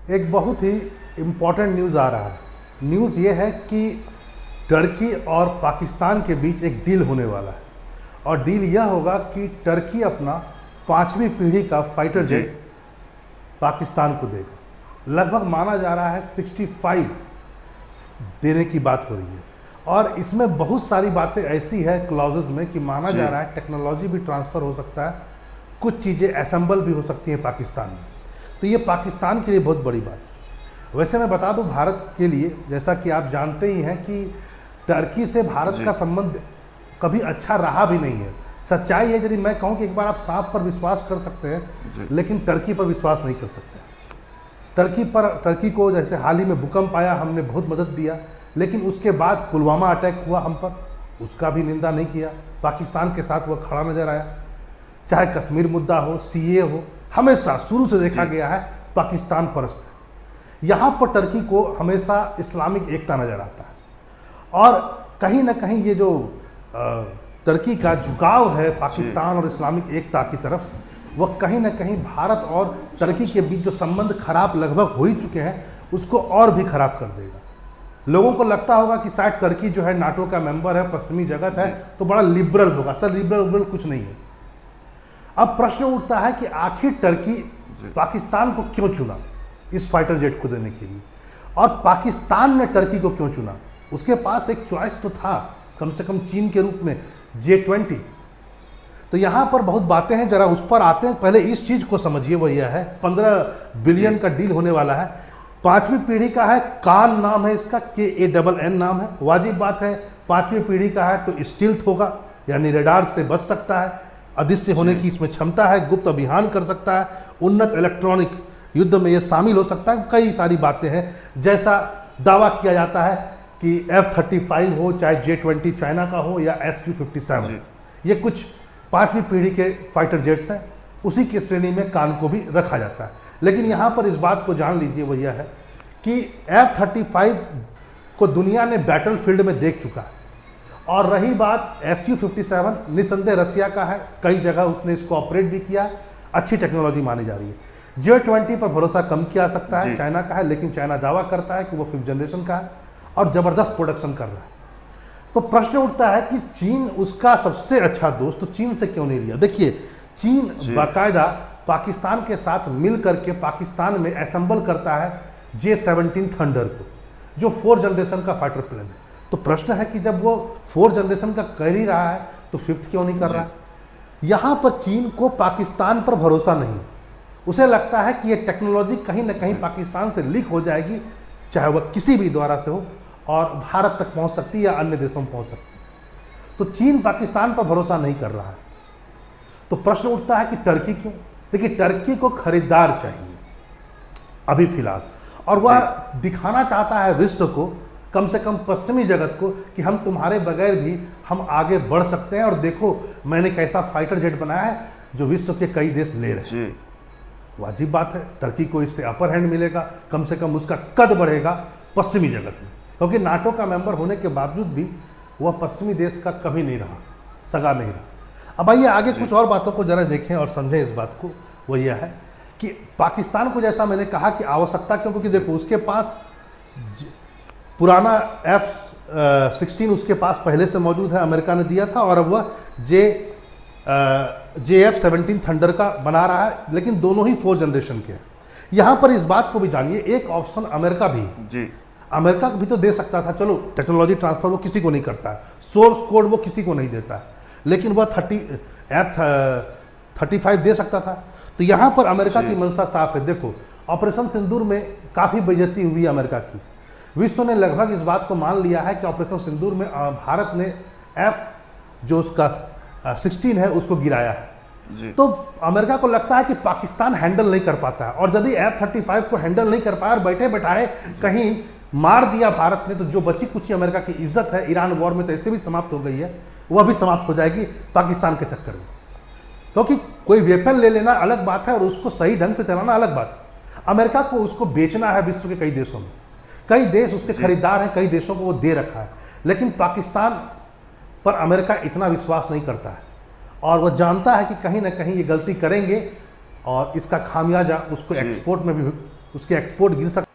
एक बहुत ही important news आ रहा है। न्यूज़ ये है कि टर्की और पाकिस्तान के बीच एक डील होने वाला है और डील यह होगा कि टर्की अपना 5वीं पीढ़ी का फाइटर जेट पाकिस्तान को देगा। लगभग माना जा रहा है 65 देने की बात हो रही है और इसमें बहुत सारी बातें ऐसी है क्लॉजेज में कि माना जा रहा है टेक्नोलॉजी भी ट्रांसफ़र हो सकता है, कुछ चीज़ें असेंबल भी हो सकती हैं पाकिस्तान में। तो ये पाकिस्तान के लिए बहुत बड़ी बात है। वैसे मैं बता दूं भारत के लिए, जैसा कि आप जानते ही हैं कि टर्की से भारत का संबंध कभी अच्छा रहा भी नहीं है। सच्चाई है, यदि मैं कहूं कि एक बार आप सांप पर विश्वास कर सकते हैं लेकिन टर्की पर विश्वास नहीं कर सकते। टर्की को जैसे हाल ही में भूकंप आया, हमने बहुत मदद दिया, लेकिन उसके बाद पुलवामा अटैक हुआ हम पर, उसका भी निंदा नहीं किया। पाकिस्तान के साथ वह खड़ा नजर आया। चाहे कश्मीर मुद्दा हो, सीए हो, हमेशा शुरू से देखा गया है पाकिस्तान परस्त है। यहाँ पर टर्की को हमेशा इस्लामिक एकता नज़र आता है और कहीं ना कहीं ये जो टर्की का झुकाव है पाकिस्तान और इस्लामिक एकता की तरफ, वह कहीं ना कहीं भारत और टर्की के बीच जो संबंध खराब लगभग हो ही चुके हैं उसको और भी खराब कर देगा। लोगों को लगता होगा कि शायद टर्की जो है नाटो का मेंबर है, पश्चिमी जगत है, तो बड़ा लिबरल होगा। सर लिबरल कुछ नहीं है। अब प्रश्न उठता है कि आखिर टर्की पाकिस्तान को क्यों चुना इस फाइटर जेट को देने के लिए, और पाकिस्तान ने टर्की को क्यों चुना। उसके पास एक चॉइस तो था कम से कम चीन के रूप में, J20। तो यहाँ पर बहुत बातें हैं, जरा उस पर आते हैं। पहले इस चीज़ को समझिए, वो यह है 15 बिलियन का डील होने वाला है। 5वीं पीढ़ी का है, कान नाम है इसका, KANN नाम है। वाजिब बात है, 5वीं पीढ़ी का है तो स्टील्थ होगा, यानी रेडार से बच सकता है, अदृश्य होने की इसमें क्षमता है, गुप्त अभियान कर सकता है, उन्नत इलेक्ट्रॉनिक युद्ध में ये शामिल हो सकता है। कई सारी बातें हैं। जैसा दावा किया जाता है कि F-35 हो, चाहे J20 चाइना का हो या SU-57, ये कुछ 5वीं पीढ़ी के फाइटर जेट्स हैं। उसी की श्रेणी में कान को भी रखा जाता है। लेकिन यहाँ पर इस बात को जान लीजिए, वो यह है कि F-35 को दुनिया ने बैटल फील्ड में देख चुका है। और रही बात SU-57, निसंदेह रसिया का है, कई जगह उसने इसको ऑपरेट भी किया है, अच्छी टेक्नोलॉजी मानी जा रही है। J20 पर भरोसा कम किया सकता है, चाइना का है, लेकिन चाइना दावा करता है कि वो 5th जनरेशन का है और ज़बरदस्त प्रोडक्शन कर रहा है। तो प्रश्न उठता है कि चीन उसका सबसे अच्छा दोस्त, तो चीन से क्यों नहीं लिया। देखिए, चीन बाकायदा पाकिस्तान के साथ मिल करके पाकिस्तान में असेंबल करता है J-17 थंडर को, जो 4th जनरेशन का फाइटर प्लेन है। तो प्रश्न है कि जब वो 4th जनरेशन का कर ही रहा है तो 5th क्यों नहीं कर रहा है। यहाँ पर चीन को पाकिस्तान पर भरोसा नहीं। उसे लगता है कि ये टेक्नोलॉजी कहीं ना कहीं पाकिस्तान से लीक हो जाएगी, चाहे वह किसी भी द्वारा से हो, और भारत तक पहुँच सकती है या अन्य देशों में पहुँच सकती है। तो चीन पाकिस्तान पर भरोसा नहीं कर रहा है। तो प्रश्न उठता है कि टर्की क्यों। देखिए, टर्की को खरीदार चाहिए अभी फिलहाल, और वह दिखाना चाहता है विश्व को, कम से कम पश्चिमी जगत को, कि हम तुम्हारे बगैर भी हम आगे बढ़ सकते हैं, और देखो मैंने कैसा फाइटर जेट बनाया है जो विश्व के कई देश ले रहे हैं। वाजिब बात है, टर्की को इससे अपर हैंड मिलेगा, कम से कम उसका कद बढ़ेगा पश्चिमी जगत में, क्योंकि नाटो का मेंबर होने के बावजूद भी वह पश्चिमी देश का कभी नहीं रहा, सगा नहीं रहा। अब आइए आगे कुछ और बातों को जरा देखें और समझें इस बात को। वो यह है कि पाकिस्तान को, जैसा मैंने कहा कि आवश्यकता क्यों, क्योंकि देखो उसके पास पुराना F-16 उसके पास पहले से मौजूद है, अमेरिका ने दिया था, और अब वह JF-17 थंडर का बना रहा है, लेकिन दोनों ही 4th जनरेशन के हैं। यहाँ पर इस बात को भी जानिए, एक ऑप्शन अमेरिका भी, अमेरिका भी तो दे सकता था। चलो, टेक्नोलॉजी ट्रांसफर वो किसी को नहीं करता है, सोर्स कोड वो किसी को नहीं देता है, लेकिन वह F-35 दे सकता था। तो यहाँ पर अमेरिका की मंशा साफ है। देखो, ऑपरेशन सिंदूर में काफ़ी बेइज्जती हुई अमेरिका की। विश्व ने लगभग इस बात को मान लिया है कि ऑपरेशन सिंदूर में भारत ने जो उसका 16 है उसको गिराया है। तो अमेरिका को लगता है कि पाकिस्तान हैंडल नहीं कर पाता है, और यदि F-35 को हैंडल नहीं कर पाया और बैठे बैठाए कहीं मार दिया भारत ने, तो जो बची कुची अमेरिका की इज्जत है ईरान वॉर में तो ऐसे भी समाप्त हो गई है, वह भी समाप्त हो जाएगी पाकिस्तान के चक्कर में। क्योंकि कोई वेपन ले लेना अलग बात है और उसको सही ढंग से चलाना अलग बात है। अमेरिका को उसको बेचना है विश्व के कई देशों में, कई देश उसके खरीदार हैं, कई देशों को वो दे रखा है, लेकिन पाकिस्तान पर अमेरिका इतना विश्वास नहीं करता है, और वह जानता है कि कहीं ना कहीं ये गलती करेंगे और इसका खामियाजा उसको एक्सपोर्ट में भी उसके एक्सपोर्ट गिर सकते